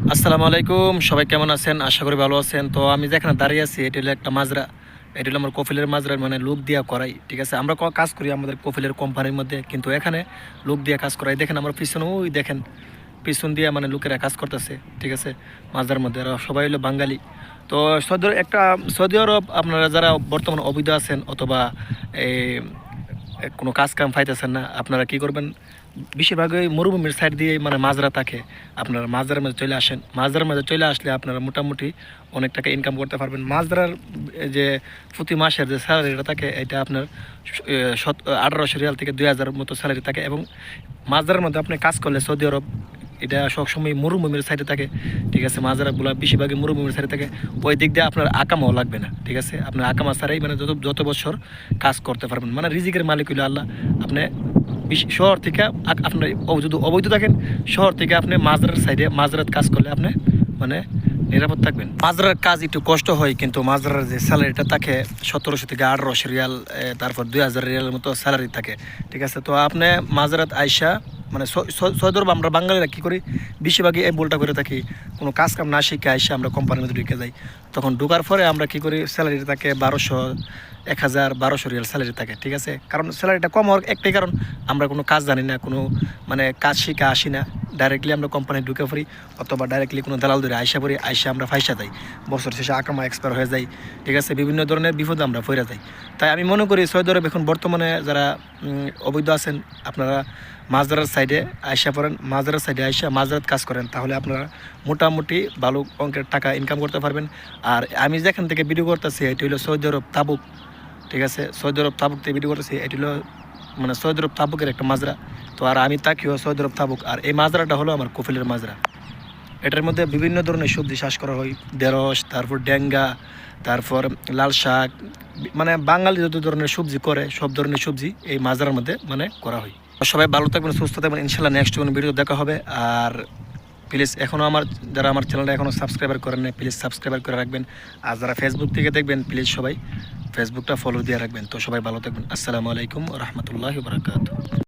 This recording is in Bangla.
আসসালামু আলাইকুম, সবাই কেমন আছেন? আশা করি ভালো আছেন। তো আমি যেখানে দাঁড়িয়ে আছি এটি হলো একটা মাজরা। এটি হলো আমার কফিলের মাজরা, মানে লোক দিয়া করাই। ঠিক আছে, আমরা কাজ করি আমাদের কফিলের কোম্পানির মধ্যে, কিন্তু এখানে লোক দিয়ে কাজ করাই। দেখেন আমার পিছনে, ওই দেখেন পিছন দিয়ে মানে লোকেরা কাজ করতেছে। ঠিক আছে, মাজরার মধ্যে এরা সবাই হলো বাঙালি। তো সৌদি আরব আপনারা যারা বর্তমানে অবৈধ আছেন অথবা এই কোনো কাজ কাম পাইতেছেন না, আপনারা কি করবেন? বেশিরভাগই মরুভূমির সাইড দিয়ে মানে মাজরা থাকে। আপনারা মাজরার মধ্যে চলে আসেন। মাজরার মধ্যে চলে আসলে আপনারা মোটামুটি অনেক টাকা ইনকাম করতে পারবেন। মাজরার যে প্রতি মাসের যে স্যালারিটা থাকে, এটা আপনার 1800 রিয়াল থেকে 2000 মতো স্যালারি থাকে। এবং মাজরার মধ্যে আপনি কাজ করলে সৌদি আরব, এটা সবসময় মরুভূমির সাইডে থাকে। ঠিক আছে, মাজরাগুলো বেশিরভাগই মরুভূমির সাইডে থাকে। ওই দিক দিয়ে আপনার আকামাও লাগবে না। ঠিক আছে, আপনার আকামা ছাড়াই মানে যত বছর কাজ করতে পারবেন। মানে রিজিকের মালিক হইল আল্লাহ। আপনি শহর থেকে আপনার যদি অবৈধ থাকেন, শহর থেকে আপনি মাজরার সাইডে মাজরাত কাজ করলে আপনি মানে নিরাপদ থাকবেন। মাজরার কাজ একটু কষ্ট হয়, কিন্তু মাজরার যে স্যালারিটা থাকে 1700 থেকে 1800 রিয়াল, তারপর 2000 রিয়ালের মতো স্যালারি থাকে। ঠিক আছে, তো আপনি মাজরাত আইসা মানে সৌদি আরব আমরা বাঙালিরা কী করি, বেশিরভাগই এই ভুলটা করে থাকি। কোনো কাজ কাম না শিখে আইসা আমরা কোম্পানির মধ্যে ঢুকে যাই। তখন ঢোকার পরে আমরা কী করি, স্যালারিটা থাকে 1200, 1000, 1200 রিয়াল স্যালারি থাকে। ঠিক আছে, কারণ স্যালারিটা কম হওয়ার একটাই কারণ, আমরা কোনো কাজ জানি না, কোনো মানে কাজ শিখে আসি না। ডাইরেক্টলি আমরা কোম্পানি ঢুকে পড়ি, অথবা ডাইরেক্টলি কোনো দালাল ধরে আইসা পড়ি, আইসা আমরা ফাইসা যাই, বছর শেষে আকামা এক্সপায়ার হয়ে যায়। ঠিক আছে, বিভিন্ন ধরনের বিপদে আমরা পড়ে যাই। তাই আমি মনে করি সৌদি আরব এখন বর্তমানে যারা অবৈধ আছেন, আপনারা মাজরার সাইডে আইসা পড়েন, মাজরার সাইডে আইসা মাজরাত কাজ করেন, তাহলে আপনারা মোটামুটি ভালো অঙ্কের টাকা ইনকাম করতে পারবেন। আর আমি যেখান থেকে ভিডিও করতেছি এটি হলো সৌদি আরব তাবুক। ঠিক আছে, সৌদি আরব তাবুক থেকে ভিডিও করতেছি। এটি হলো মানে সৌদি আরব তাবুকের একটা মাজরা। তো আর আমি তাকিও সৌদি আরব তাবুক, আর এই মাজরাটা হলো আমার কফিলের মাজরা। এটার মধ্যে বিভিন্ন ধরনের সবজি চাষ করা হয়, ঢেঁড়স, তারপর ডেঙ্গা, তারপর লাল শাক, মানে বাঙালি যত ধরনের সবজি করে সব ধরনের সবজি এই মাজরার মধ্যে মানে করা হয়। সবাই ভালো থাকবেন, সুস্থ থাকবেন, ইনশাল্লাহ নেক্সট কোনো ভিডিও দেখা হবে। আর প্লিজ এখনও যারা আমার চ্যানেলটা এখনও সাবস্ক্রাইবার করেন না, প্লিজ সাবস্ক্রাইবার করে রাখবেন। আর যারা ফেসবুক থেকে দেখবেন, প্লিজ সবাই ফেসবুকটা ফলো দিয়ে রাখবেন। তো সবাই ভালো থাকবেন। আসসালামু আলাইকুম ওয়া রাহমাতুল্লাহি ওয়া বারাকাতুহু।